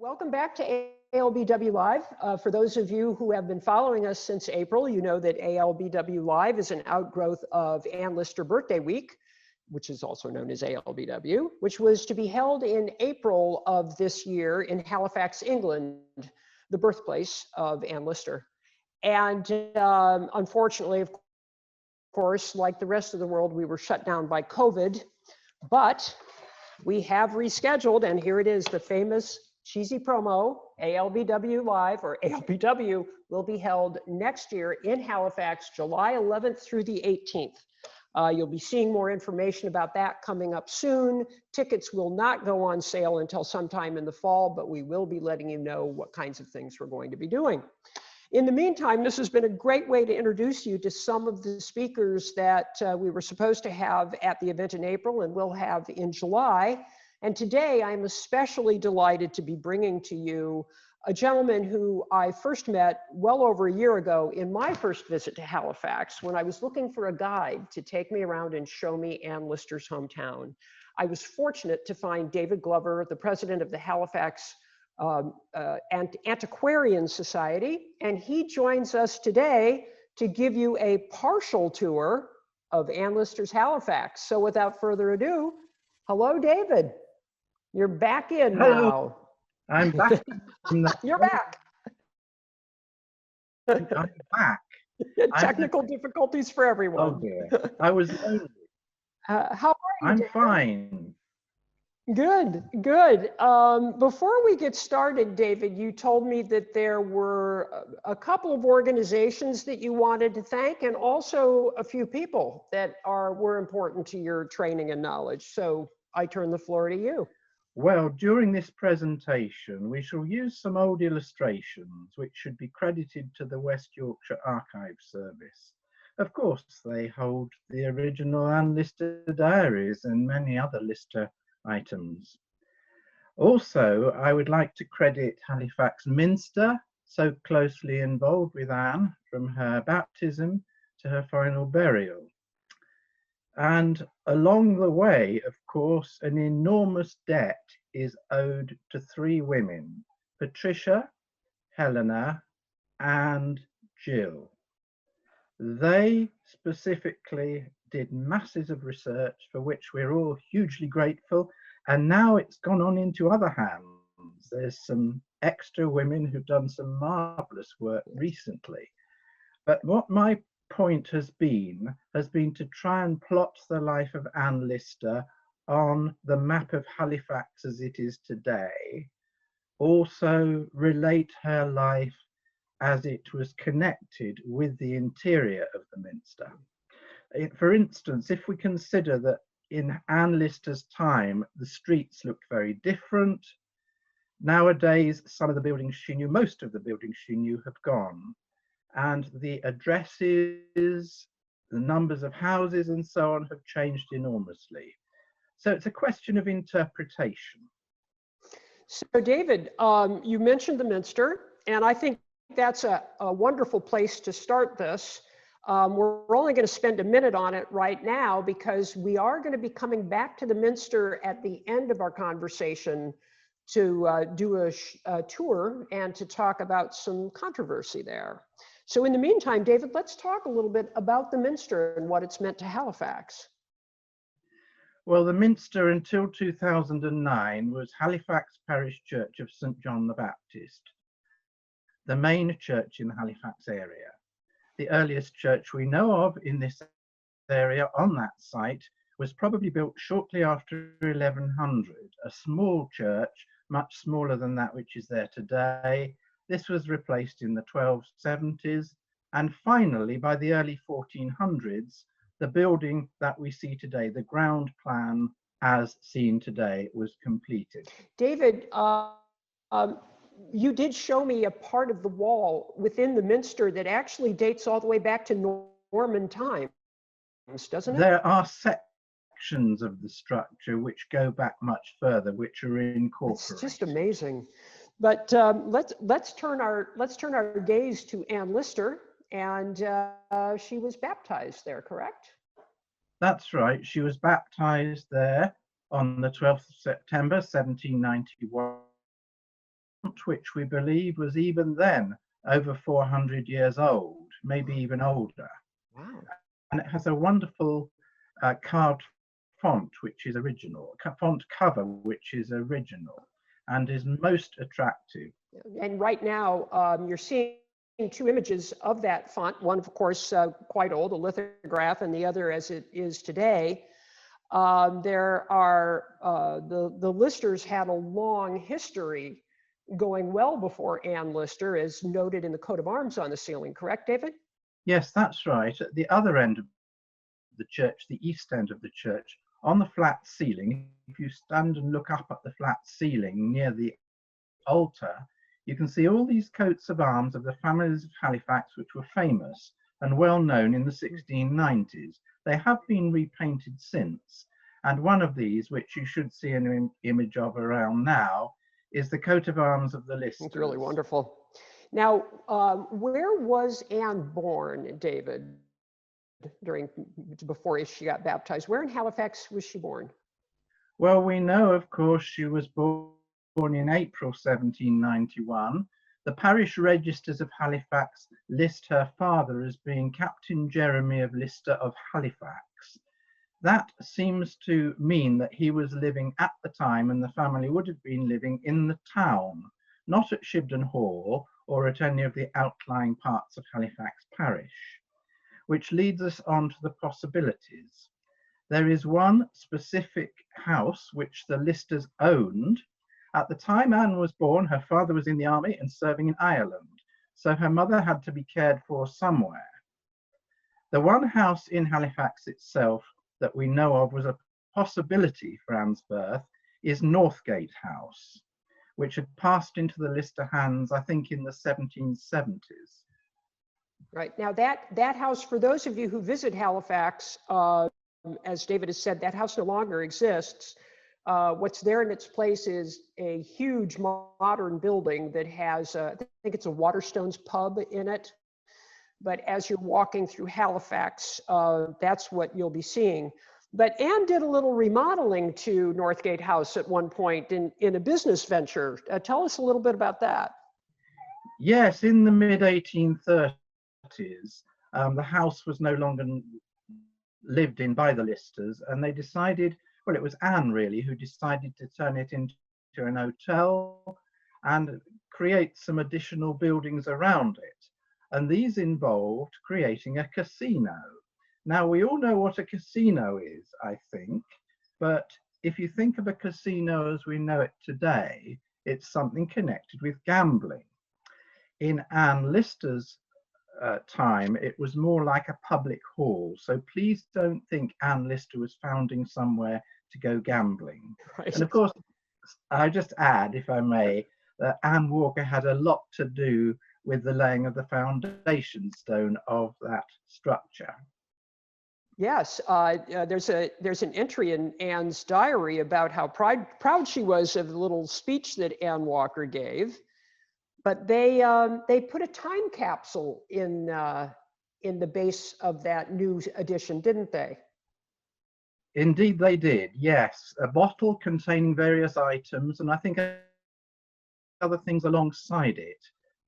Welcome back to ALBW Live. For those of you who have been following us since April, you know that ALBW Live is an outgrowth of Ann Lister Birthday Week, which is also known as ALBW, which was to be held in April of this year in Halifax, England, the birthplace of Ann Lister. And unfortunately, of course, like the rest of the world, we were shut down by COVID, but we have rescheduled, and here it is, the famous cheesy promo, ALBW Live, or ALBW, will be held next year in Halifax, July 11th through the 18th. You'll be seeing more information about that coming up soon. Tickets will not go on sale until sometime in the fall, but we will be letting you know what kinds of things we're going to be doing. In the meantime, this has been a great way to introduce you to some of the speakers that we were supposed to have at the event in April and will have in July. And today I'm especially delighted to be bringing to you a gentleman who I first met well over a year ago in my first visit to Halifax when I was looking for a guide to take me around and show me Ann Lister's hometown. I was fortunate to find David Glover, the president of the Halifax Antiquarian Society, and he joins us today to give you a partial tour of Ann Lister's Halifax. So without further ado, hello, David. You're back in Hello. now. I'm back. You're back. I'm back. Technical difficulties for everyone. Oh dear. I was lonely. How are you, I'm David? fine. Good, good. Before we get started, David, you told me that there were a couple of organizations that you wanted to thank, and also a few people that were important to your training and knowledge. So I turn the floor to you. Well, during this presentation, we shall use some old illustrations which should be credited to the West Yorkshire Archive Service. Of course, they hold the original Ann Lister diaries and many other Lister items. Also, I would like to credit Halifax Minster, so closely involved with Anne from her baptism to her final burial. And along the way, of course, an enormous debt is owed to three women, Patricia, Helena, and Jill. They specifically did masses of research for which we're all hugely grateful, and now it's gone on into other hands. There's some extra women who've done some marvelous work recently. But what my point has been to try and plot the life of Ann Lister on the map of Halifax as it is today, also relate her life as it was connected with the interior of the Minster. For instance, if we consider that in Ann Lister's time, the streets looked very different. Nowadays, some of the buildings she knew, most of the buildings she knew have gone. And the addresses, the numbers of houses and so on have changed enormously. So it's a question of interpretation. So David, you mentioned the Minster, and I think that's a wonderful place to start this. We're only going to spend a minute on it right now because we are going to be coming back to the Minster at the end of our conversation to do a tour and to talk about some controversy there. So in the meantime, David, let's talk a little bit about the Minster and what it's meant to Halifax. Well, the Minster until 2009 was Halifax Parish Church of St. John the Baptist, the main church in the Halifax area. The earliest church we know of in this area on that site was probably built shortly after 1100, a small church, much smaller than that which is there today. This was replaced in the 1270s, and finally by the early 1400s, the building that we see today, the ground plan as seen today, was completed. David, you did show me a part of the wall within the Minster that actually dates all the way back to Norman times, doesn't it? There are sections of the structure which go back much further, which are incorporated. It's just amazing. But let's turn our gaze to Ann Lister, and she was baptized there, correct? That's right. She was baptized there on the 12th of September 1791. which we believe was even then over 400 years old, maybe even older. Wow. And it has a wonderful carved font, which is original, font cover, which is original and is most attractive. And right now, you're seeing two images of that font, one, of course, quite old, a lithograph, and the other as it is today. There are, the Listers had a long history going well before Anne Lister, as noted in the coat of arms on the ceiling, correct, David? Yes, that's right. At the other end of the church, the east end of the church, on the flat ceiling, if you stand and look up at the flat ceiling near the altar, you can see all these coats of arms of the families of Halifax, which were famous and well known in the 1690s. They have been repainted since, and one of these, which you should see an image of around now, is the coat of arms of the Listers. It's really wonderful. Now, where was Anne born, David, before she got baptized? Where in Halifax was she born? Well, we know, of course, she was born in April 1791. The parish registers of Halifax list her father as being Captain Jeremy of Lister of Halifax. That seems to mean that he was living at the time, and the family would have been living in the town, not at Shibden Hall or at any of the outlying parts of Halifax parish, which leads us on to the possibilities. There is one specific house which the Listers owned. At the time Anne was born, her father was in the army and serving in Ireland, so her mother had to be cared for somewhere. The one house in Halifax itself that we know of was a possibility for Anne's birth is Northgate House, which had passed into the Lister hands, I think, in the 1770s. Right. Now that house, for those of you who visit Halifax, as David has said, that house no longer exists. What's there in its place is a huge modern building that has, I think it's a Waterstones pub in it. But as you're walking through Halifax, that's what you'll be seeing. But Anne did a little remodeling to Northgate House at one point in a business venture. Tell us a little bit about that. Yes, in the mid-1830s, the house was no longer lived in by the Listers, and they decided, well, it was Anne really who decided to turn it into an hotel and create some additional buildings around it. And these involved creating a casino. Now, we all know what a casino is, I think, but if you think of a casino as we know it today, it's something connected with gambling. In Anne Lister's time, it was more like a public hall. So please don't think Anne Lister was founding somewhere to go gambling. Right. And of course, I just add, if I may, that Anne Walker had a lot to do with the laying of the foundation stone of that structure. Yes, there's an entry in Anne's diary about how proud she was of the little speech that Anne Walker gave. But they put a time capsule in the base of that new edition, didn't they? Indeed, they did. Yes, a bottle containing various items, and I think other things alongside it.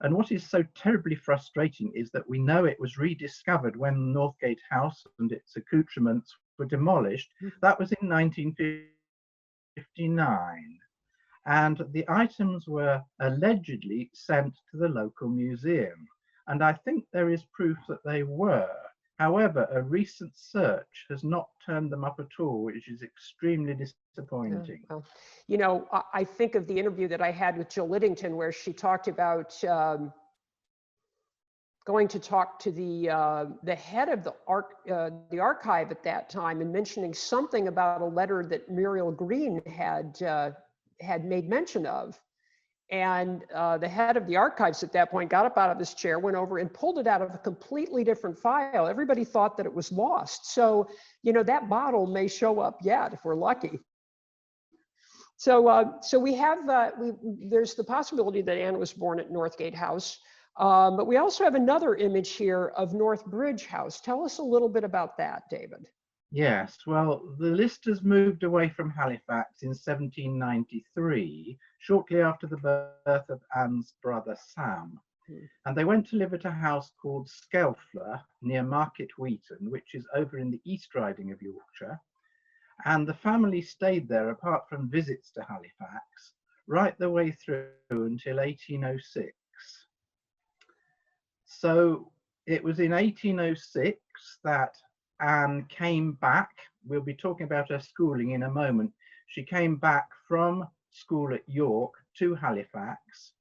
And what is so terribly frustrating is that we know it was rediscovered when Northgate House and its accoutrements were demolished. That was in 1959. And the items were allegedly sent to the local museum. And I think there is proof that they were. However, a recent search has not turned them up at all, which is extremely disappointing. Yeah, well, you know, I think of the interview that I had with Jill Liddington, where she talked about going to talk to the head of the archive at that time, and mentioning something about a letter that Muriel Green had made mention of. And the head of the archives at that point got up out of his chair, went over and pulled it out of a completely different file. Everybody thought that it was lost. So, you know, that bottle may show up yet if we're lucky. So, so we have, there's the possibility that Anne was born at Northgate House, but we also have another image here of North Bridge House. Tell us a little bit about that, David. Yes, well, the Listers moved away from Halifax in 1793, shortly after the birth of Anne's brother Sam. And they went to live at a house called Skelfler near Market Wheaton, which is over in the East Riding of Yorkshire. And the family stayed there, apart from visits to Halifax, right the way through until 1806. So it was in 1806 that Anne came back. We'll be talking about her schooling in a moment. She came back from school at York to Halifax.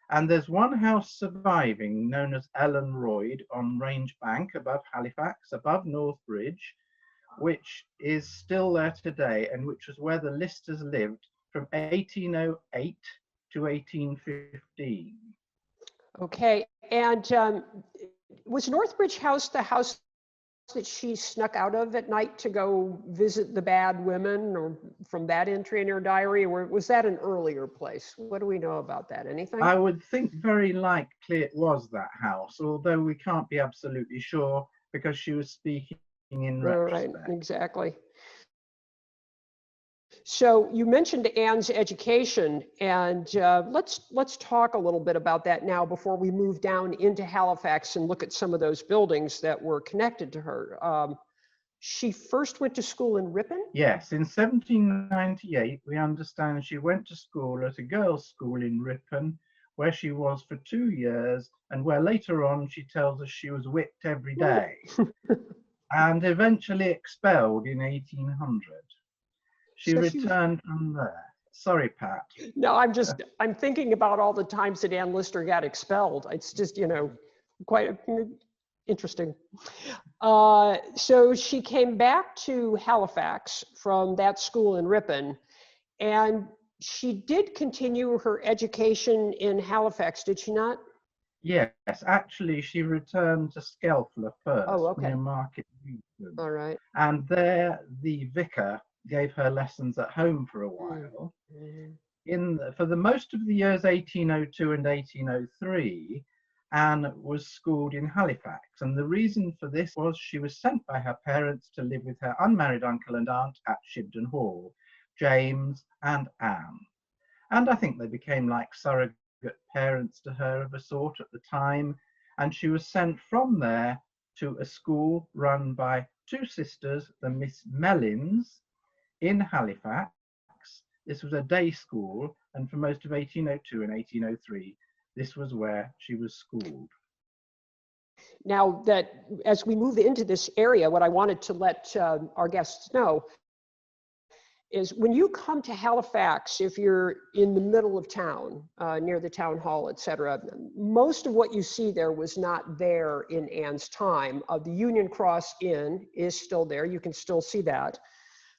And there's one house surviving known as Ellen Royd on Range Bank above Halifax, above North Bridge, which is still there today and which was where the Listers lived from 1808 to 1815. Okay, and was Northbridge House the house that she snuck out of at night to go visit the bad women, or from that entry in her diary, or was that an earlier place? What do we know about that? Anything? I would think very likely it was that house, although we can't be absolutely sure because she was speaking in retrospect. Right, exactly. So you mentioned Anne's education, and let's talk a little bit about that now before we move down into Halifax and look at some of those buildings that were connected to her. She first went to school in Ripon? Yes, in 1798, we understand she went to school at a girls' school in Ripon, where she was for 2 years, and where later on she tells us she was whipped every day, and eventually expelled in 1800. She returned from there. Sorry, Pat. No, I'm thinking about all the times that Anne Lister got expelled. It's just, quite interesting. So she came back to Halifax from that school in Ripon, and she did continue her education in Halifax, did she not? Yes, actually, she returned to Skelfler first, near Market Wheaton. All right. And there, the vicar gave her lessons at home for a while. For the most of the years 1802 and 1803, Anne was schooled in Halifax, and the reason for this was she was sent by her parents to live with her unmarried uncle and aunt at Shibden Hall, James and Anne. And I think they became like surrogate parents to her of a sort at the time, and she was sent from there to a school run by two sisters, the Miss Mellins, in Halifax. This was a day school, and for most of 1802 and 1803, this was where she was schooled. Now, that as we move into this area, what I wanted to let our guests know is when you come to Halifax, if you're in the middle of town, near the town hall, et cetera, most of what you see there was not there in Anne's time. The Union Cross Inn is still there. You can still see that.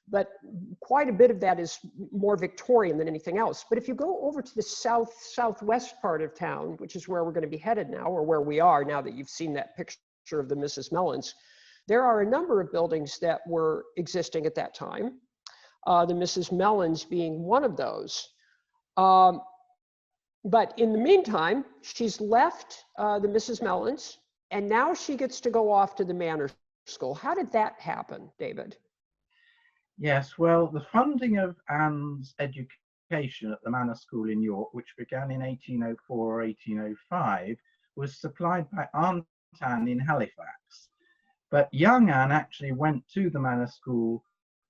But quite a bit of that is more Victorian than anything else. But if you go over to the southwest part of town, which is where we're going to be headed now, or where we are now that you've seen that picture of the Mrs. Mellins, there are a number of buildings that were existing at that time. The Mrs. Mellins being one of those. But in the meantime, she's left the Mrs. Mellins, and now she gets to go off to the manor school. How did that happen, David? Yes, well, the funding of Anne's education at the manor school in York, which began in 1804 or 1805, was supplied by Aunt Anne in Halifax. But young Anne actually went to the manor school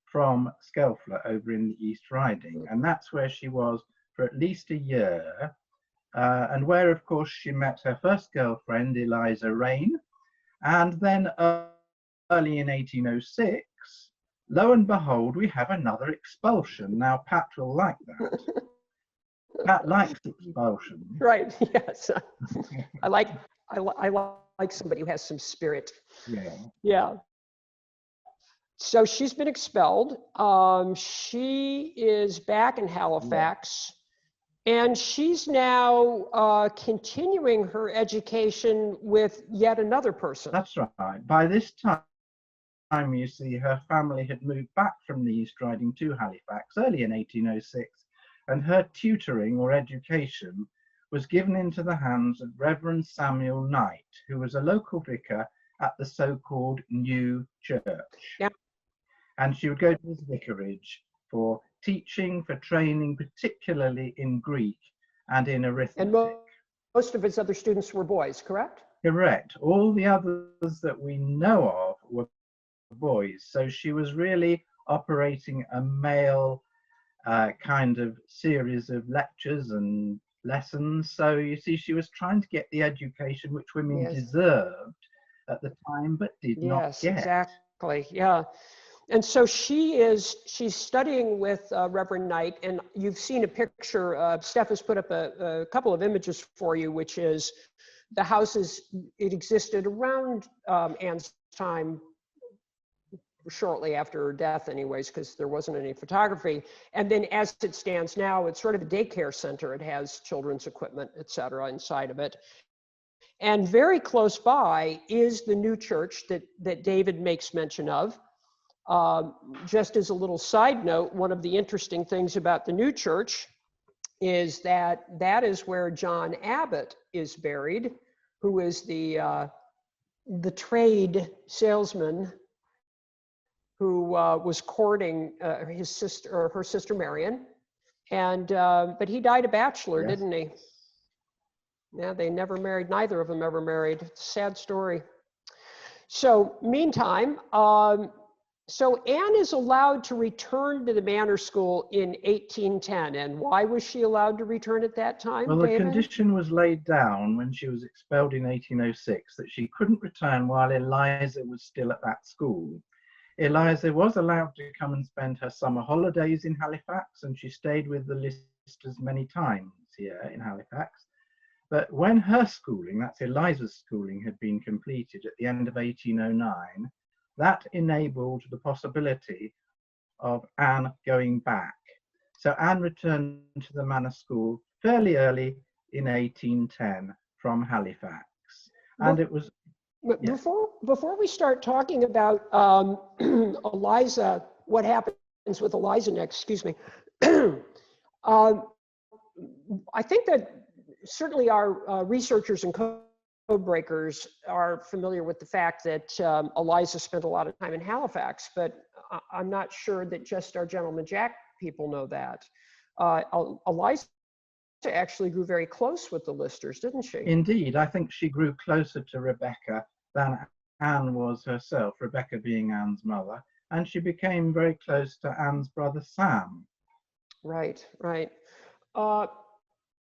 from Skelfler over in the East Riding, and that's where she was for at least a year, and where, of course, she met her first girlfriend, Eliza Rain, and then early in 1806, lo and behold, we have another expulsion. Now, Pat will like that. Pat likes expulsion. Right, yes. I like somebody who has some spirit. Yeah. So she's been expelled. She is back in Halifax, and she's now continuing her education with yet another person. That's right. By this time, you see, her family had moved back from the East Riding to Halifax early in 1806, and her tutoring or education was given into the hands of Reverend Samuel Knight, who was a local vicar at the so-called New Church. Now, And she would go to his vicarage for teaching, for training, particularly in Greek and in And arithmetic. most of his other students were boys, correct? Correct. All the others that we know of were boys. So she was really operating a male kind of series of lectures and lessons. So you see, she was trying to get the education which women Yes. deserved at the time, but did not Yes, get. exactly. Yeah. And so she's studying with Reverend Knight, and you've seen a picture. Steph has put up a couple of images for you, which is the house it existed around Anne's time, shortly after her death anyways, because there wasn't any photography. And then as it stands now, it's sort of a daycare center. It has children's equipment, et cetera, inside of it. And very close by is the new church that David makes mention of. Just as a little side note, one of the interesting things about the new church is that is where John Abbott is buried, who is the trade salesman who was courting his sister, or her sister Marion, and but he died a bachelor, Yes. didn't he? Yeah, they never married. Neither of them ever married. It's a sad story. So meantime, so Anne is allowed to return to the manor school in 1810. And why was she allowed to return at that time, Well, the David? condition was laid down when she was expelled in 1806 that she couldn't return while Eliza was still at that school. Eliza was allowed to come and spend her summer holidays in Halifax, and she stayed with the Listers many times here in Halifax. But when her schooling, that's Eliza's schooling, had been completed at the end of 1809, that enabled the possibility of Anne going back. So Anne returned to the manor school fairly early in 1810 from Halifax. And it was... Yes. Before we start talking about Eliza, what happens with Eliza next, excuse me, I think that certainly our researchers and code breakers are familiar with the fact that Eliza spent a lot of time in Halifax, but I'm not sure that just our Gentleman Jack people know that. Eliza actually grew very close with the Listers, didn't she? Indeed, I think she grew closer to Rebecca than Anne was herself, Rebecca being Anne's mother, and she became very close to Anne's brother Sam. Right, right.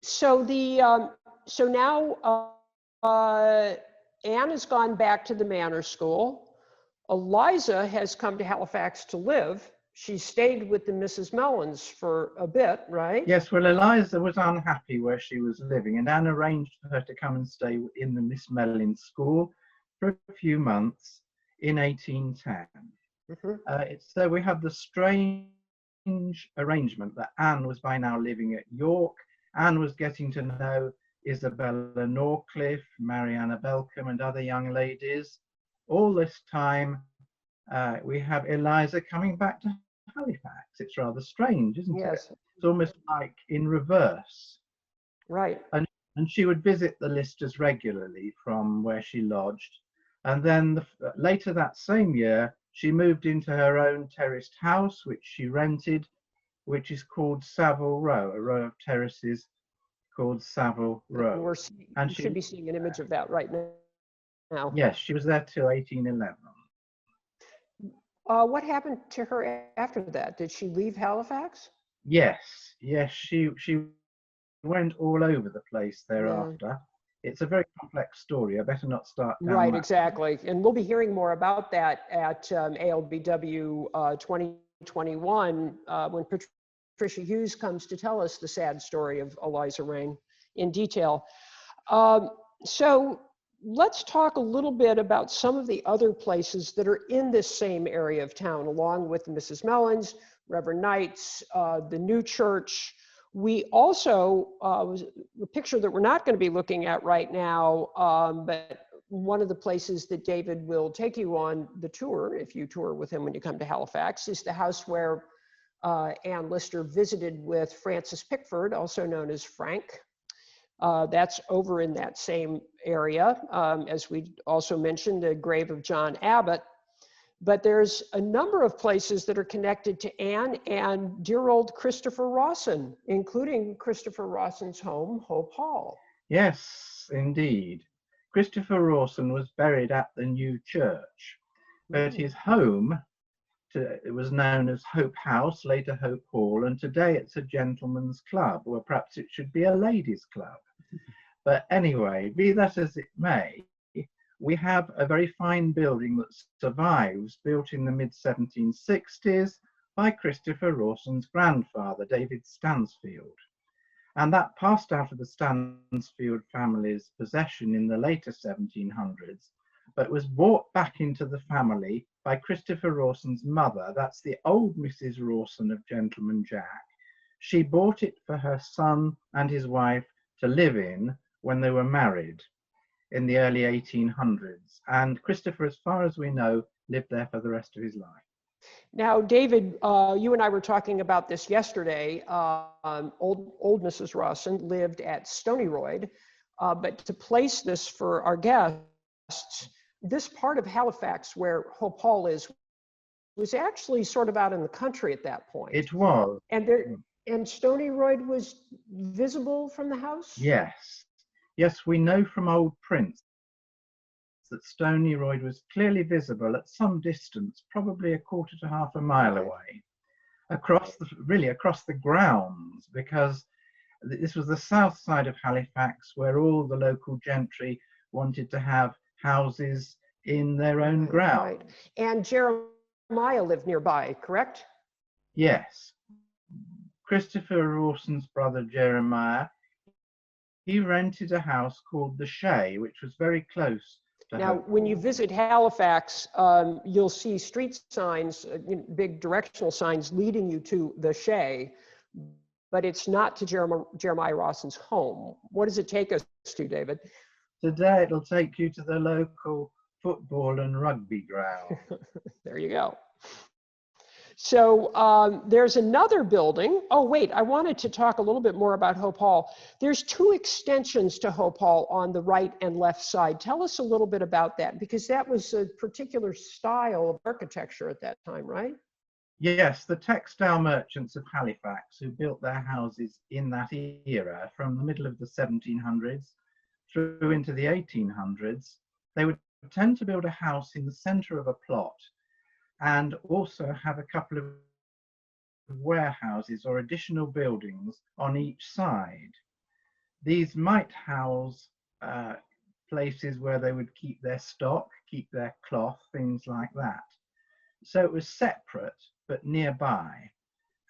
So now Anne has gone back to the manor school. Eliza has come to Halifax to live. She stayed with the Mrs. Mellons for a bit, right? Yes, well, Eliza was unhappy where she was living, and Anne arranged for her to come and stay in the Miss Mellons school for a few months in 1810. So we have the strange arrangement that Anne was by now living at York. Anne was getting to know Isabella Norcliffe, Mariana Belcombe, and other young ladies. All this time, we have Eliza coming back to Halifax. It's rather strange, isn't it? It's almost like in reverse. Right. And she would visit the Listers regularly from where she lodged. And then later that same year, she moved into her own terraced house, which she rented, which is called Savile Row, a row of terraces called Savile Row. And she should be seeing an image of that right now. Yes, she was there till 1811. What happened to her after that? Did she leave Halifax? Yes, she went all over the place thereafter. Yeah. It's a very complex story. I better not start down Right, that. Exactly. And we'll be hearing more about that at ALBW 2021 when Patricia Hughes comes to tell us the sad story of Eliza Rain in detail. So let's talk a little bit about some of the other places that are in this same area of town, along with Mrs. Mellons, Reverend Knight's, the new church. We also, a picture that we're not going to be looking at right now, but one of the places that David will take you on the tour, if you tour with him when you come to Halifax, is the house where Anne Lister visited with Francis Pickford, also known as Frank. That's over in that same area. As we also mentioned, the grave of John Abbott. but there's a number of places that are connected to Anne and dear old Christopher Rossen, including Christopher Rossen's home, Hope Hall. Yes, indeed. Christopher Rossen was buried at the new church, but his home it was known as Hope House, later Hope Hall, and today it's a gentleman's club, or perhaps it should be a ladies' club. But anyway, be that as it may, we have a very fine building that survives, built in the mid-1760s by Christopher Rawson's grandfather, David Stansfield. And that passed out of the Stansfield family's possession in the later 1700s, but was brought back into the family by Christopher Rawson's mother. That's the old Mrs. Rawson of Gentleman Jack. She bought it for her son and his wife to live in when they were married in the early 1800s. And Christopher, as far as we know, lived there for the rest of his life. Now, David, you and I were talking about this yesterday. Old Mrs. Rossen lived at Stonyroyd, but to place this for our guests, this part of Halifax where Hope Hall is was actually sort of out in the country at that point. It was. And Stonyroyd was visible from the house? Yes. Yes, we know from old prints that Stonyroyd was clearly visible at some distance, probably a quarter to half a mile away, across the grounds, because this was the south side of Halifax, where all the local gentry wanted to have houses in their own ground. Right. And Jeremiah lived nearby, correct? Yes. Christopher Rawson's brother Jeremiah, he rented a house called the Shay, which was very close to Now, when you visit Halifax, you'll see street signs, big directional signs leading you to the Shay, but it's not to Jeremiah Rawson's home. What does it take us to, David? Today, it'll take you to the local football and rugby ground. There you go. So there's another building. Oh, wait, I wanted to talk a little bit more about Hope Hall. There's two extensions to Hope Hall on the right and left side. Tell us a little bit about that, because that was a particular style of architecture at that time, right? Yes, the textile merchants of Halifax, who built their houses in that era from the middle of the 1700s through into the 1800s, they would tend to build a house in the center of a plot and also have a couple of warehouses or additional buildings on each side. These might house places where they would keep their stock, keep their cloth, things like that. So it was separate but nearby.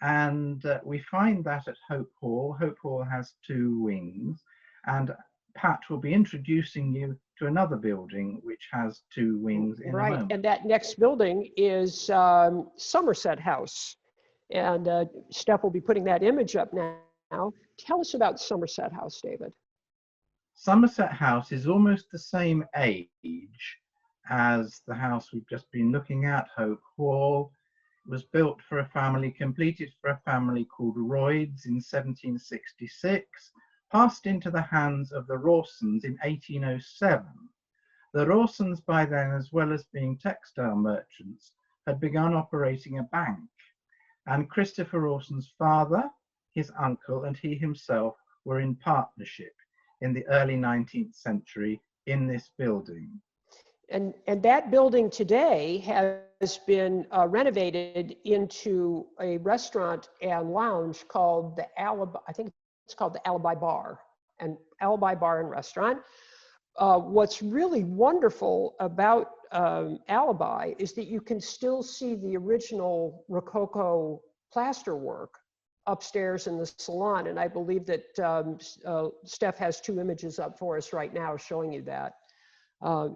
And we find that at Hope Hall. Hope Hall has two wings, and Pat will be introducing you to another building which has two wings in a moment. And that next building is Somerset House. And Steph will be putting that image up now. Tell us about Somerset House, David. Somerset House is almost the same age as the house we've just been looking at, Hope Hall. It was built for a family, completed for a family called Royds in 1766. Passed into the hands of the Rawsons in 1807. The Rawsons by then, as well as being textile merchants, had begun operating a bank, and Christopher Rawson's father, his uncle, and he himself were in partnership in the early 19th century in this building. And that building today has been renovated into a restaurant and lounge called the Alibi, I think it's called the Alibi Bar and Restaurant. What's really wonderful about Alibi is that you can still see the original Rococo plasterwork upstairs in the salon. And I believe that Steph has two images up for us right now showing you that.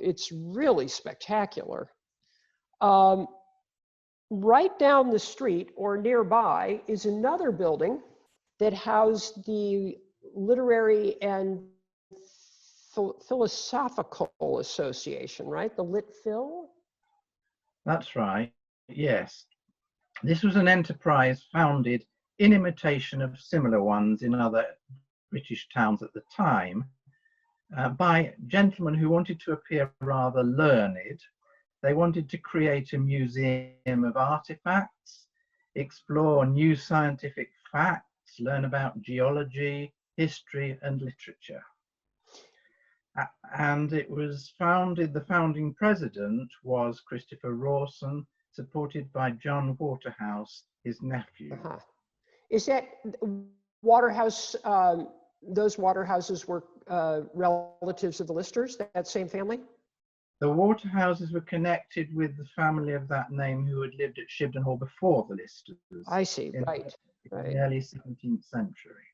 It's really spectacular. Right down the street or nearby is another building that housed the Literary and Philosophical Association, right? The Lit Phil? That's right, yes. This was an enterprise founded in imitation of similar ones in other British towns at the time by gentlemen who wanted to appear rather learned They wanted to create a museum of artifacts, explore new scientific facts, learn about geology, history, and literature. And it was founded, the founding president was Christopher Rossen, supported by John Waterhouse, his nephew. Is that Waterhouse, those Waterhouses were relatives of the Listers, that same family? The Waterhouses were connected with the family of that name who had lived at Shibden Hall before the Listers. I see, in right. the early 17th century.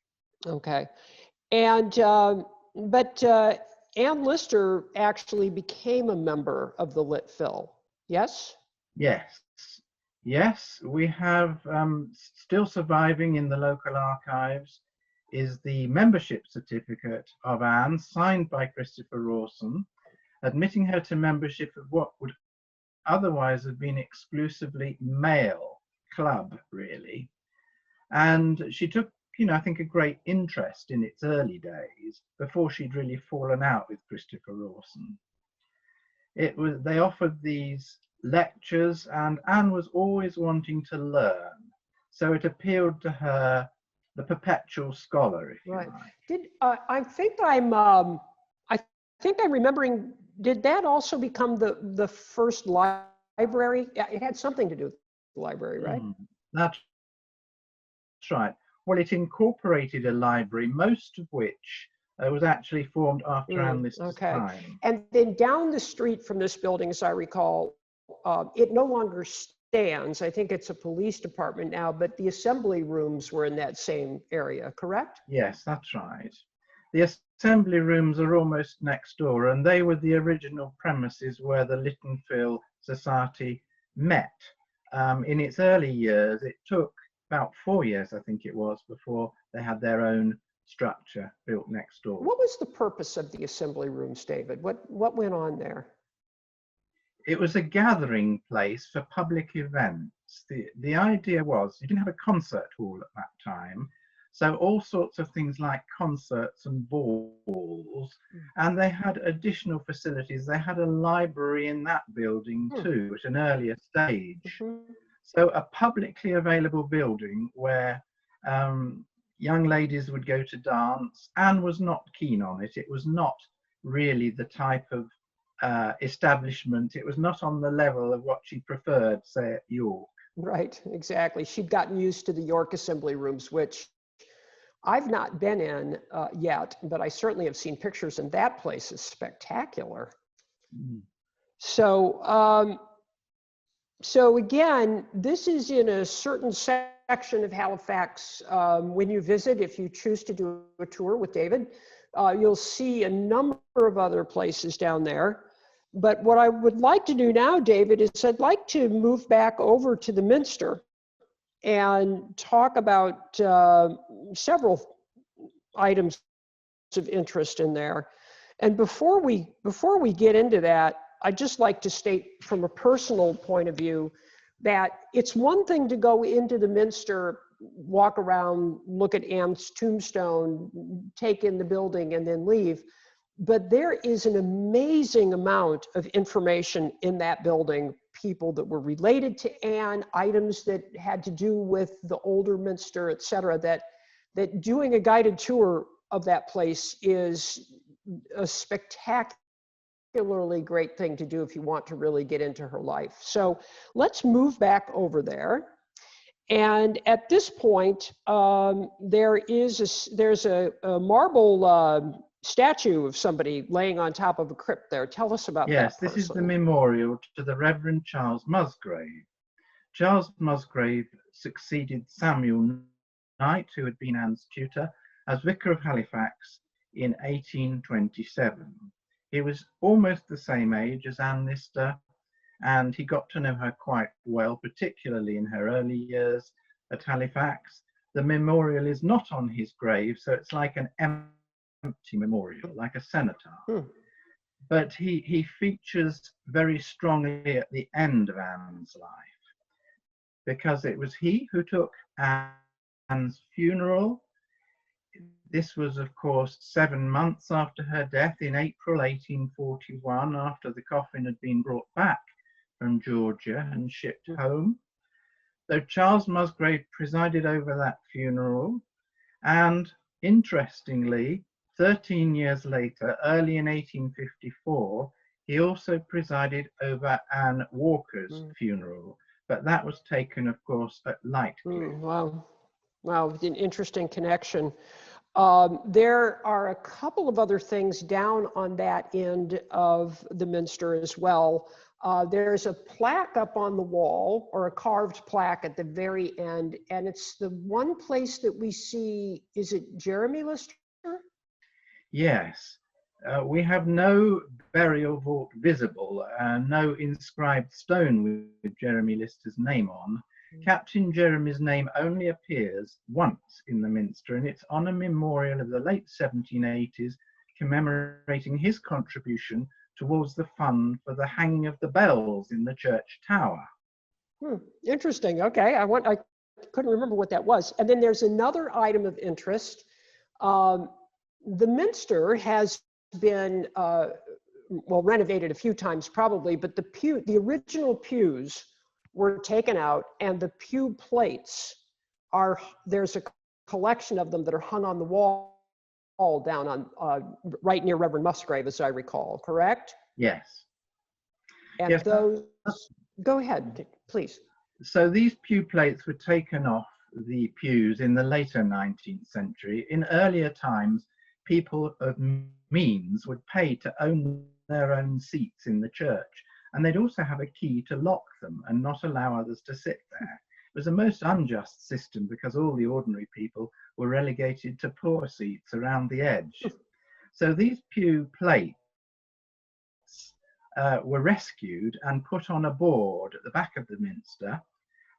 Okay. And, but Anne Lister actually became a member of the Lit Phil, yes? Yes. Yes, we have still surviving in the local archives is the membership certificate of Anne, signed by Christopher Rossen, admitting her to membership of what would otherwise have been exclusively male club, really. And she took, I think a great interest in its early days before she'd really fallen out with Christopher Rossen. They offered these lectures, and Anne was always wanting to learn. So it appealed to her, the perpetual scholar, if you like. I think I'm remembering, did that also become the first library? Yeah, it had something to do with the library, right? That's right. Well, it incorporated a library, most of which was actually formed after Anne Lister's time. And then down the street from this building, as I recall, it no longer stands. I think it's a police department now, but the assembly rooms were in that same area, correct? Yes, that's right. The assembly rooms are almost next door, and they were the original premises where the Lit and Phil Society met. In its early years, it took about 4 years, I think it was, before they had their own structure built next door. What was the purpose of the assembly rooms, David? What went on there? It was a gathering place for public events. The idea was you didn't have a concert hall at that time, so all sorts of things like concerts and balls, and they had additional facilities. They had a library in that building too at an earlier stage. So a publicly available building where young ladies would go to dance. Anne was not keen on it. It was not really the type of establishment. It was not on the level of what she preferred, say, at York. Right, exactly. She'd gotten used to the York assembly rooms, which I've not been in yet, but I certainly have seen pictures, and that place is spectacular. So, so again, this is in a certain section of Halifax. When you visit, if you choose to do a tour with David, you'll see a number of other places down there. But what I would like to do now, David, is I'd like to move back over to the Minster and talk about several items of interest in there. And before we get into that, I'd just like to state from a personal point of view that it's one thing to go into the Minster, walk around, look at Anne's tombstone, take in the building, and then leave. But there is an amazing amount of information in that building, people that were related to Anne, items that had to do with the older Minster, et cetera, that doing a guided tour of that place is a spectacularly great thing to do if you want to really get into her life. So let's move back over there. And at this point, there's a marble statue of somebody laying on top of a crypt there. Tell us about that. Yes, this is the memorial to the Reverend Charles Musgrave. Charles Musgrave succeeded Samuel Knight, who had been Anne's tutor, as Vicar of Halifax in 1827. He was almost the same age as Anne Lister, and he got to know her quite well, particularly in her early years at Halifax. The memorial is not on his grave, so it's like an empty memorial, like a cenotaph. But he features very strongly at the end of Anne's life, because it was he who took Anne's funeral. This was, of course, 7 months after her death in April 1841, after the coffin had been brought back from Georgia and shipped home. So Charles Musgrave presided over that funeral, and interestingly, 13 years later, early in 1854, he also presided over Anne Walker's funeral, but that was taken, of course, at Lightcliffe. Wow. Wow, an interesting connection. There are a couple of other things down on that end of the Minster as well. There's a plaque up on the wall, or a carved plaque at the very end, and it's the one place that we see, is it Jeremy Lister? Yes, we have no burial vault visible, no inscribed stone with Jeremy Lister's name on. Captain Jeremy's name only appears once in the Minster, and it's on a memorial of the late 1780s commemorating his contribution towards the fund for the hanging of the bells in the church tower. Interesting. Okay, I couldn't remember what that was. And then there's another item of interest. The Minster has been well, renovated a few times probably, but the original pews were taken out, and the pew plates there's a collection of them that are hung on the wall down on right near Reverend Musgrave, as I recall, correct? Yes. And yes. those, go ahead, please. So these pew plates were taken off the pews in the later 19th century. In earlier times, people of means would pay to own their own seats in the church, and they'd also have a key to lock them and not allow others to sit there. It was a most unjust system because all the ordinary people were relegated to poor seats around the edge. So these pew plates were rescued and put on a board at the back of the Minster,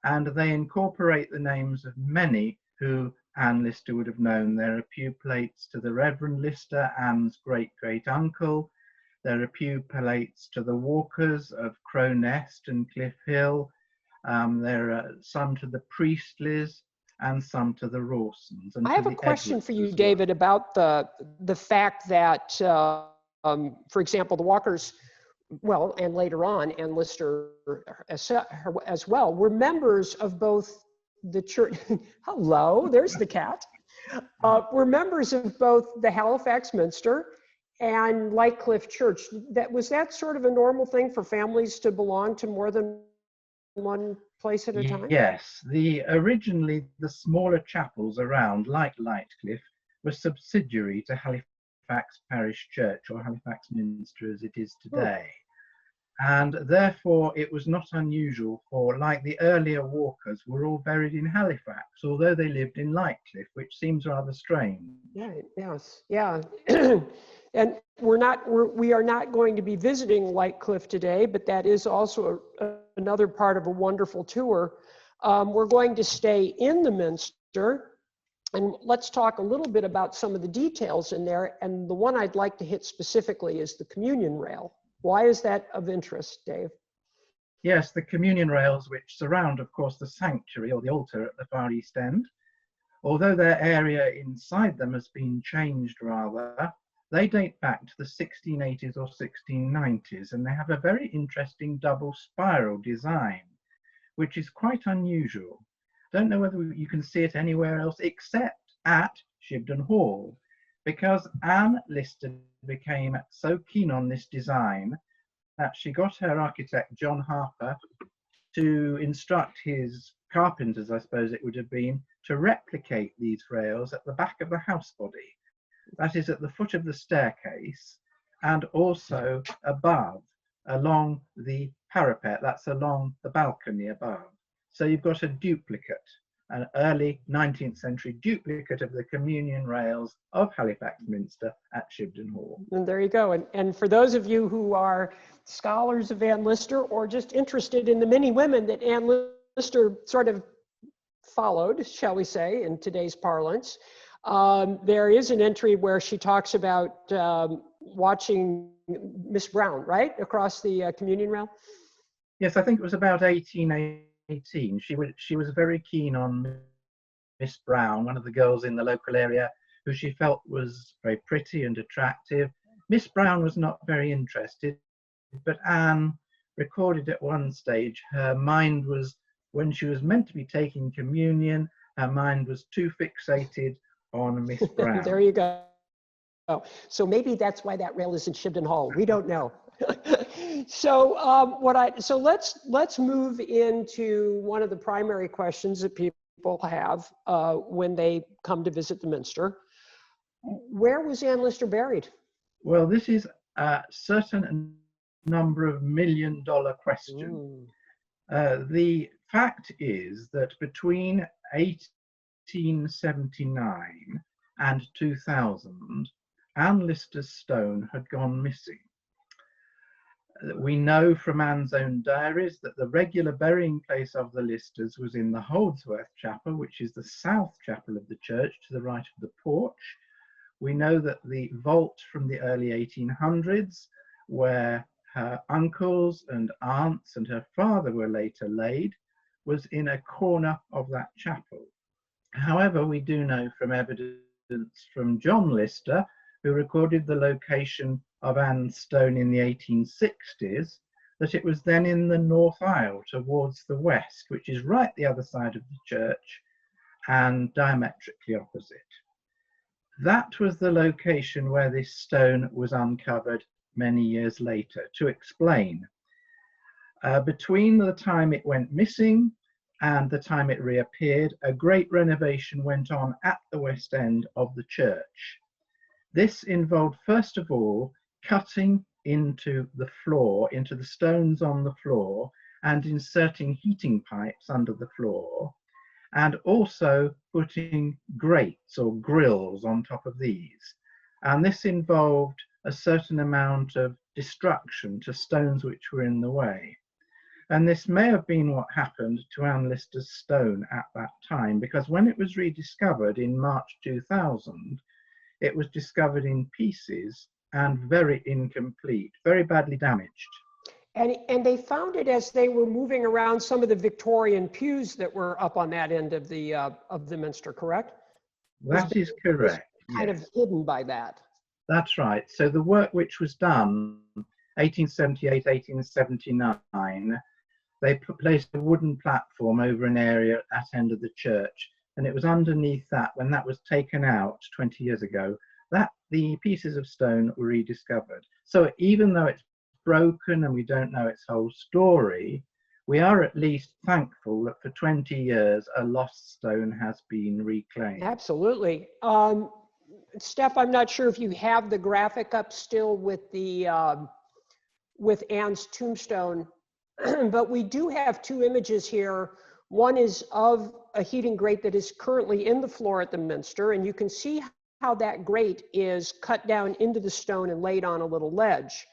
and they incorporate the names of many who Anne Lister would have known. There are pew plates to the Reverend Lister, Anne's great-great-uncle. There are pew plates to the Walkers of Crow Nest and Cliff Hill. There are some to the Priestleys and some to the Rossens. And I have a question for you, David, about the fact that, for example, the Walkers, well, and later on, Anne Lister as well, were members of both the church. Hello, there's the cat. Were members of both the Halifax Minster and Lightcliffe Church. Was that sort of a normal thing for families to belong to more than one place at a time? Yes, originally the smaller chapels around, like Lightcliffe, were subsidiary to Halifax Parish Church, or Halifax Minster as it is today. And therefore it was not unusual for, like the earlier Walkers were all buried in Halifax, although they lived in Lightcliffe, which seems rather strange. Right, yes, yeah. And we are not going to be visiting Lightcliffe today, but that is also another part of a wonderful tour. We're going to stay in the Minster, and let's talk a little bit about some of the details in there. And the one I'd like to hit specifically is the communion rail. Why is that of interest, Dave? Yes, the communion rails, which surround, of course, the sanctuary or the altar at the far east end. Although their area inside them has been changed rather, they date back to the 1680s or 1690s, and they have a very interesting double spiral design, which is quite unusual. Don't know whether you can see it anywhere else except at Shibden Hall, because Anne Lister became so keen on this design that she got her architect John Harper to instruct his carpenters, I suppose it would have been, to replicate these rails at the back of the house body. That is at the foot of the staircase, and also above, along the parapet, that's along the balcony above. So you've got a duplicate, an early 19th century duplicate of the communion rails of Halifax Minster at Shibden Hall. And there you go. And for those of you who are scholars of Anne Lister, or just interested in the many women that Anne Lister sort of followed, shall we say, in today's parlance, there is an entry where she talks about watching Miss Brown, right, across the communion rail? Yes, I think it was about 1818. She was very keen on Miss Brown, one of the girls in the local area, who she felt was very pretty and attractive. Miss Brown was not very interested, but Anne recorded at one stage her mind was, when she was meant to be taking communion, her mind was too fixated on Miss Brown. There you go. So maybe that's why that rail is in Shibden Hall. We don't know. So let's move into one of the primary questions that people have when they come to visit the Minster. Where was Anne Lister buried? Well, this is a certain number of million-dollar question. The fact is that between 1879 and 2000, Anne Lister's stone had gone missing. We know from Anne's own diaries that the regular burying place of the Listers was in the Holdsworth Chapel, which is the south chapel of the church to the right of the porch. We know that the vault from the early 1800s, where her uncles and aunts and her father were later laid, was in a corner of that chapel. However, we do know from evidence from John Lister, who recorded the location of Anne's stone in the 1860s, that it was then in the north aisle towards the west, which is right the other side of the church and diametrically opposite. That was the location where this stone was uncovered many years later. To explain, between the time it went missing and the time it reappeared, a great renovation went on at the west end of the church. This involved, first of all, cutting into the floor, into the stones on the floor, and inserting heating pipes under the floor, and also putting grates or grills on top of these. And this involved a certain amount of destruction to stones which were in the way. And this may have been what happened to Anne Lister's stone at that time, because when it was rediscovered in March 2000, it was discovered in pieces and very incomplete, very badly damaged. And they found it as they were moving around some of the Victorian pews that were up on that end of the Minster, correct? That is correct. Kind of hidden by that. That's right. So the work which was done, 1878, 1879, they placed a wooden platform over an area at that end of the church, and it was underneath that, when that was taken out 20 years ago, that the pieces of stone were rediscovered. So even though it's broken and we don't know its whole story, we are at least thankful that for 20 years a lost stone has been reclaimed. Absolutely. Steph, I'm not sure if you have the graphic up still with the with Anne's tombstone, but we do have two images here. One is of a heating grate that is currently in the floor at the Minster, and you can see how that grate is cut down into the stone and laid on a little ledge.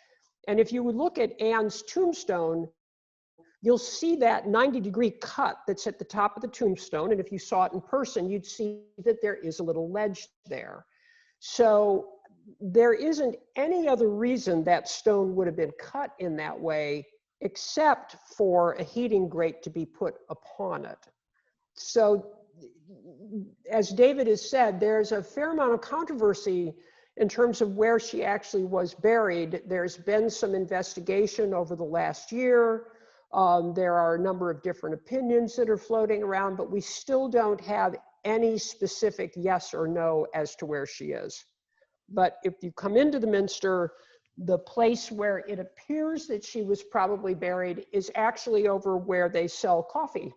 And if you would look at Anne's tombstone, you'll see that 90-degree cut that's at the top of the tombstone. And if you saw it in person, you'd see that there is a little ledge there. So there isn't any other reason that stone would have been cut in that way, except for a heating grate to be put upon it. So as David has said, there's a fair amount of controversy in terms of where she actually was buried. There's been some investigation over the last year. There are a number of different opinions that are floating around, but we still don't have any specific yes or no as to where she is. But if you come into the Minster, the place where it appears that she was probably buried is actually over where they sell coffee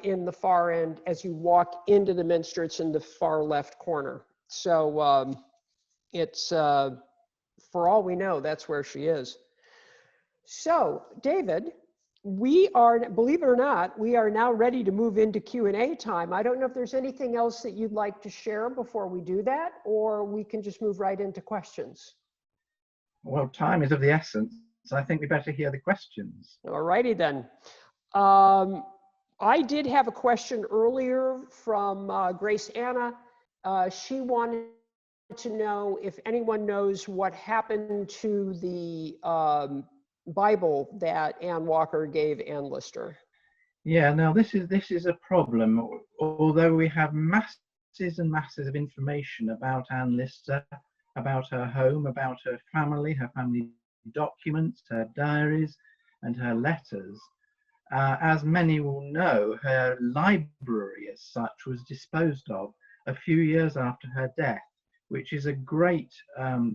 in the far end. As you walk into the Minster, it's in the far left corner. So it's, for all we know, that's where she is. So, David, we are, believe it or not, we are now ready to move into Q&A time. I don't know if there's anything else that you'd like to share before we do that, or we can just move right into questions. Well, time is of the essence, so I think we better hear the questions. All righty then. I did have a question earlier from Grace Anna. She wanted to know if anyone knows what happened to the Bible that Anne Walker gave Anne Lister. Yeah, now this is a problem. Although we have masses and masses of information about Anne Lister, about her home, about her family documents, her diaries, and her letters. As many will know, her library as such was disposed of a few years after her death, which is a great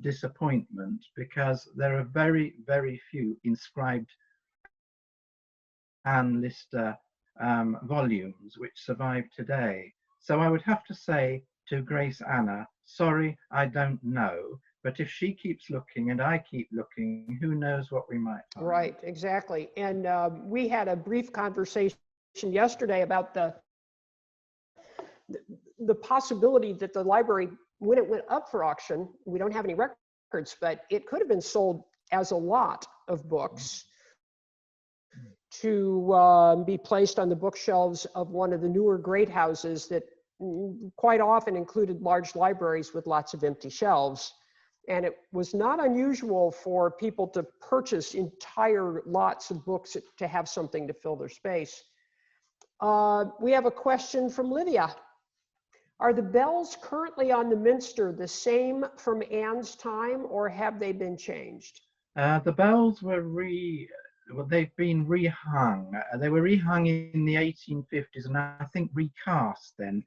disappointment, because there are very, very few inscribed Anne Lister volumes which survive today. So I would have to say to Grace Anna, sorry, I don't know, but if she keeps looking and I keep looking, who knows what we might find. Right, exactly. And we had a brief conversation yesterday about the possibility that the library, when it went up for auction, we don't have any records, but it could have been sold as a lot of books to be placed on the bookshelves of one of the newer great houses that quite often included large libraries with lots of empty shelves. And it was not unusual for people to purchase entire lots of books to have something to fill their space. We have a question from Lydia. Are the bells currently on the Minster the same from Anne's time, or have they been changed? The bells were they've been rehung. They were rehung in the 1850s and I think recast then.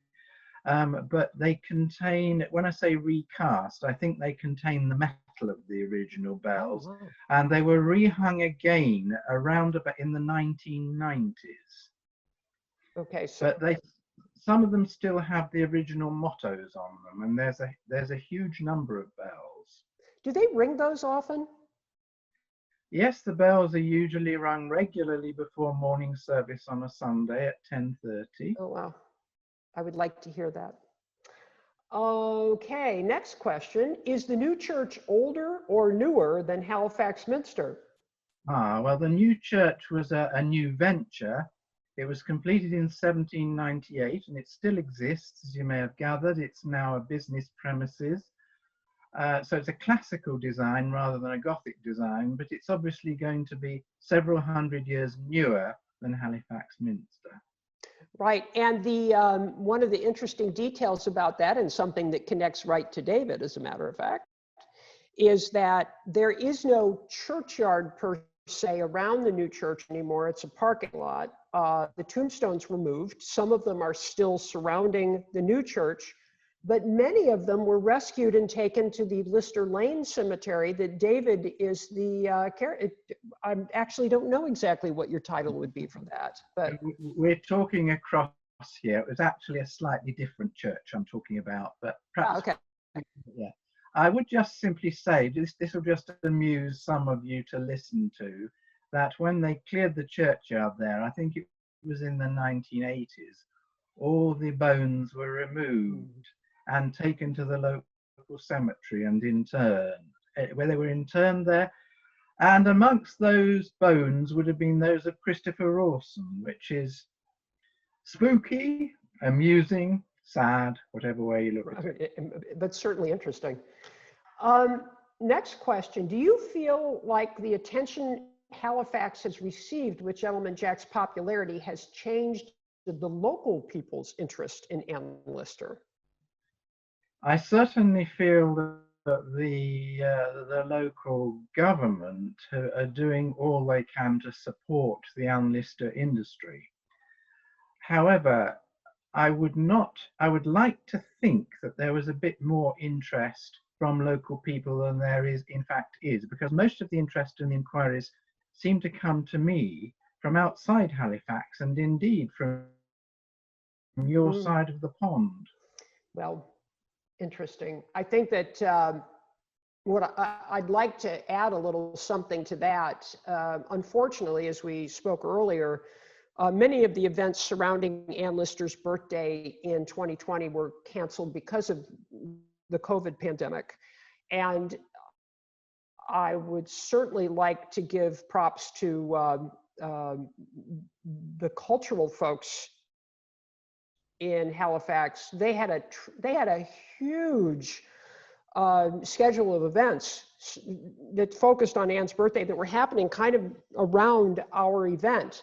But they contain, when I say recast, I think they contain the metal of the original bells. Oh, wow. And they were rehung again around about in the 1990s. Okay, so But some of them still have the original mottos on them, and there's a huge number of bells. do they ring those often? Yes, the bells are usually rung regularly before morning service on a Sunday at 10:30. Oh, wow. I would like to hear that. Okay, next question. Is the new church older or newer than Halifax Minster? Well, the new church was a new venture. It was completed in 1798 and it still exists, as you may have gathered. It's now a business premises. So it's a classical design rather than a Gothic design, but it's obviously going to be several hundred years newer than Halifax Minster. Right, and one of the interesting details about that, and something that connects right to David, as a matter of fact, is that there is no churchyard per se around the new church anymore. It's a parking lot. The tombstones were moved. Some of them are still surrounding the new church, but many of them were rescued and taken to the Lister Lane Cemetery that David is the I actually don't know exactly what your title would be for that, but we're talking across here. It was actually a slightly different church I'm talking about, but perhaps, okay. Yeah. I would just simply say, this will just amuse some of you to listen to, that when they cleared the churchyard there, I think it was in the 1980s, all the bones were removed and taken to the local cemetery and interned, where they were interned there. And amongst those bones would have been those of Christopher Rossen, which is spooky, amusing, sad, whatever way you look at it. But certainly interesting. Next question. Do you feel like the attention Halifax has received with Gentleman Jack's popularity has changed the local people's interest in Anne Lister? I certainly feel that the local government are doing all they can to support the Anne Lister industry. However, I would like to think that there was a bit more interest from local people than there in fact is, because most of the interest and inquiries seem to come to me from outside Halifax, and indeed from your side of the pond. Well, interesting. I think that what I'd like to add a little something to that. Unfortunately, as we spoke earlier, many of the events surrounding Anne Lister's birthday in 2020 were canceled because of the COVID pandemic. And I would certainly like to give props to the cultural folks in Halifax. They had a huge schedule of events that focused on Anne's birthday that were happening kind of around our event.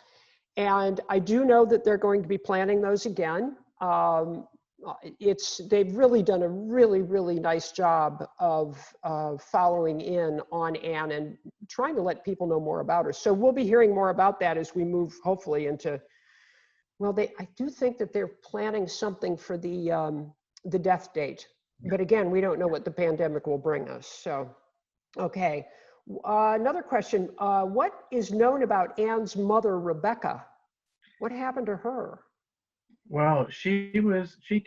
And I do know that they're going to be planning those again. they've really done a really nice job of following in on Anne and trying to let people know more about her. So we'll be hearing more about that as we move hopefully into, well, I do think that they're planning something for the death date, but again, we don't know what the pandemic will bring us. So, okay. Another question, what is known about Anne's mother, Rebecca? What happened to her? Well, she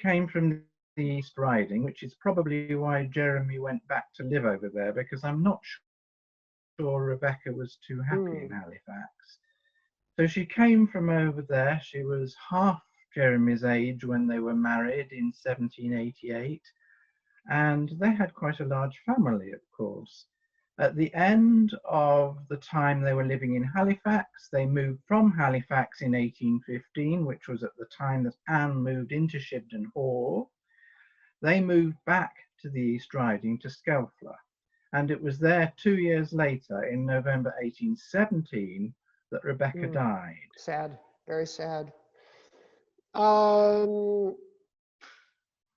came from the East Riding, which is probably why Jeremy went back to live over there, because I'm not sure Rebecca was too happy in Halifax. So she came from over there. She was half Jeremy's age when they were married in 1788, and they had quite a large family, of course. At the end of the time they were living in Halifax, they moved from Halifax in 1815, which was at the time that Anne moved into Shibden Hall. They moved back to the East Riding to Skelfler, and it was there 2 years later, in November 1817, that Rebecca died. Sad, very sad.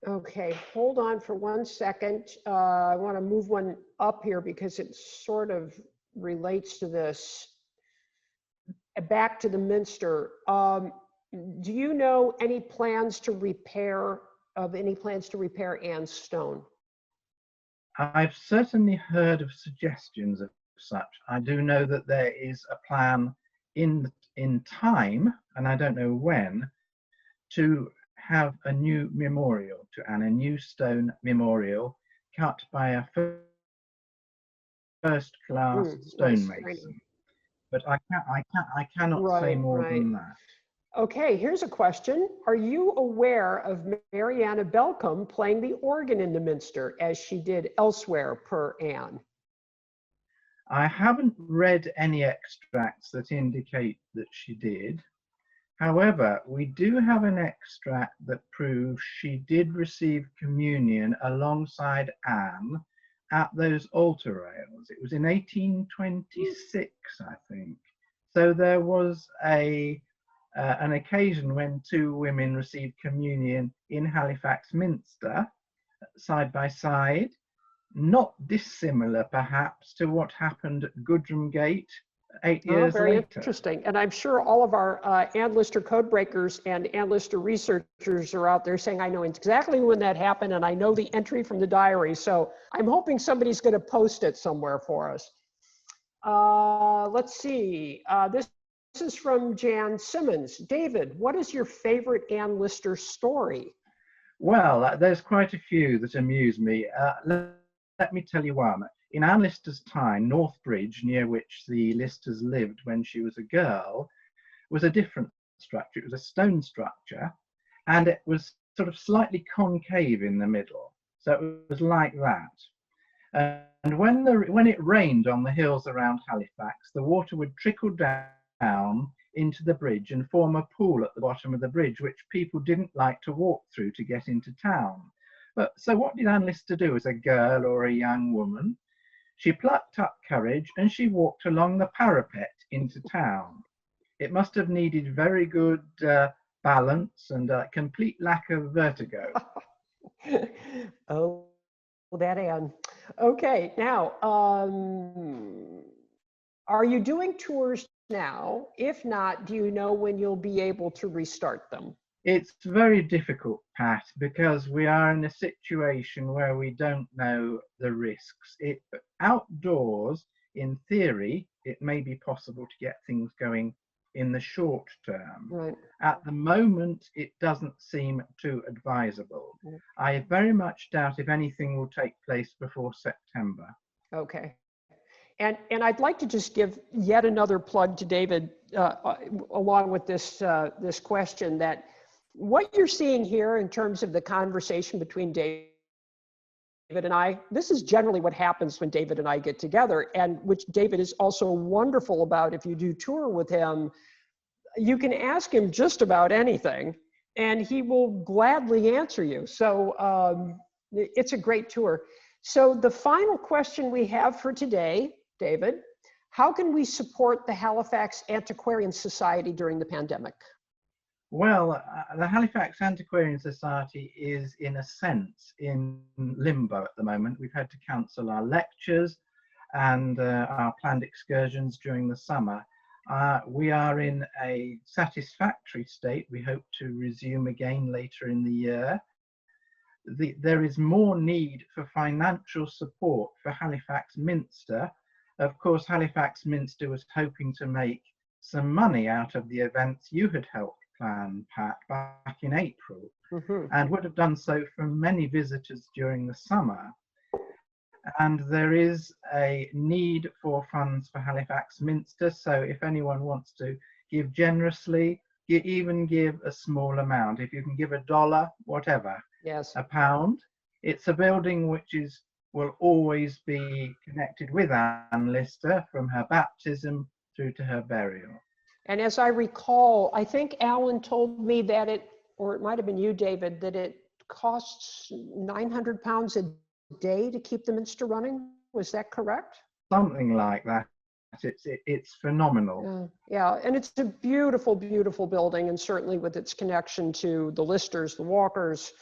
Okay, hold on for 1 second. I want to move one up here because it sort of relates to this. Back to the Minster. Do you know any plans to repair Anne's stone? I've certainly heard of suggestions of such. I do know that there is a plan in time, and I don't know when, to have a new memorial to Anne, a new stone memorial cut by a first-class stonemason. But I cannot say more than that. Okay, here's a question. Are you aware of Mariana Belcombe playing the organ in the Minster as she did elsewhere per Anne? I haven't read any extracts that indicate that she did. However, we do have an extract that proves she did receive communion alongside Anne at those altar rails. It was in 1826, I think. So there was an occasion when two women received communion in Halifax Minster, side by side, not dissimilar perhaps to what happened at Goodram Gate 8 years very later. Interesting. And I'm sure all of our Anne Lister code breakers and Anne Lister researchers are out there saying, I know exactly when that happened and I know the entry from the diary. So I'm hoping somebody's going to post it somewhere for us. Let's see. This is from Jan Simmons. David, what is your favorite Anne Lister story? Well, there's quite a few that amuse me. Let me tell you one. In Anne Lister's time, Northbridge, near which the Listers lived when she was a girl, was a different structure. It was a stone structure, and it was sort of slightly concave in the middle. So it was like that. And when it rained on the hills around Halifax, the water would trickle down into the bridge and form a pool at the bottom of the bridge, which people didn't like to walk through to get into town. But so what did Anne Lister do as a girl or a young woman? She plucked up courage and she walked along the parapet into town. It must have needed very good balance and a complete lack of vertigo. Oh, that Anne. Okay, now, are you doing tours now? If not, do you know when you'll be able to restart them? It's very difficult, Pat, because we are in a situation where we don't know the risks. Outdoors, in theory, it may be possible to get things going in the short term. Right. At the moment, it doesn't seem too advisable. I very much doubt if anything will take place before September. Okay. And I'd like to just give yet another plug to David along with this this question, that what you're seeing here in terms of the conversation between David and I, this is generally what happens when David and I get together, and which David is also wonderful about. If you do tour with him, you can ask him just about anything and he will gladly answer you. So it's a great tour. So the final question we have for today, David, how can we support the Halifax Antiquarian Society during the pandemic? Well, the Halifax Antiquarian Society is, in a sense, in limbo at the moment. We've had to cancel our lectures and our planned excursions during the summer. We are in a satisfactory state. We hope to resume again later in the year. There is more need for financial support for Halifax Minster. Of course, Halifax Minster was hoping to make some money out of the events you had helped plan, Pat, back in April, and would have done so for many visitors during the summer. And there is a need for funds for Halifax Minster, so if anyone wants to give generously, even give a small amount. If you can give $1, whatever, yes, £1. It's a building which will always be connected with Anne Lister from her baptism through to her burial. and as I recall, I think Alan told me that or it might have been you, David, that it costs £900 a day to keep the Minster running. Was that correct? Something like that. It's phenomenal. Yeah, and it's a beautiful, beautiful building, and certainly with its connection to the Listers, the Walkers,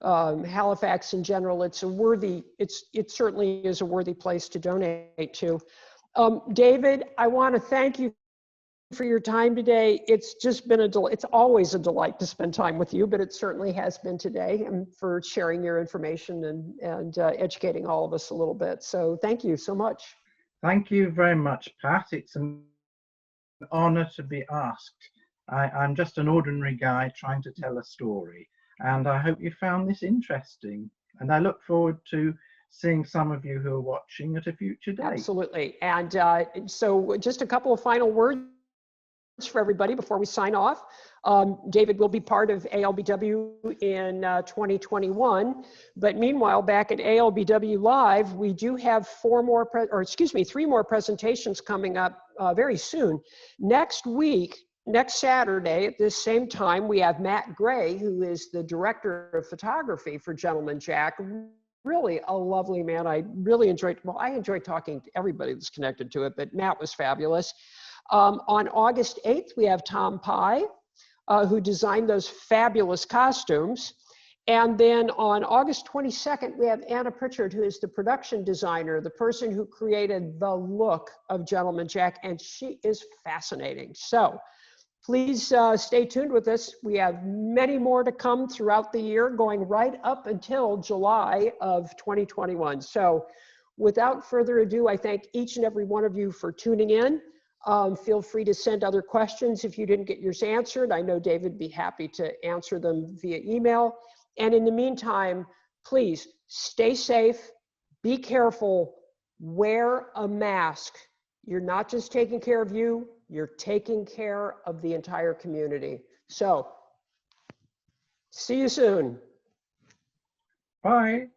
Halifax in general, it certainly is a worthy place to donate to. David, I want to thank you for your time today. It's just been it's always a delight to spend time with you, but it certainly has been today, and for sharing your information and educating all of us a little bit. So thank you so much. Thank you very much, Pat. It's an honor to be asked. I'm just an ordinary guy trying to tell a story, and I hope you found this interesting. And I look forward to seeing some of you who are watching at a future date. Absolutely. And so just a couple of final words for everybody before we sign off. David will be part of ALBW in 2021, but meanwhile, back at ALBW Live, we do have three more presentations coming up very soon. Next week, next Saturday at this same time, we have Matt Gray, who is the director of photography for Gentleman Jack. Really a lovely man. I enjoyed talking to everybody that's connected to it, but Matt was fabulous. On August 8th, we have Tom Pye, who designed those fabulous costumes. And then on August 22nd, we have Anna Pritchard, who is the production designer, the person who created the look of Gentleman Jack, and she is fascinating. So please stay tuned with us. We have many more to come throughout the year, going right up until July of 2021. So without further ado, I thank each and every one of you for tuning in. Feel free to send other questions if you didn't get yours answered. I know David would be happy to answer them via email. And in the meantime, please stay safe, be careful, wear a mask. You're not just taking care of you, you're taking care of the entire community. So, see you soon. Bye.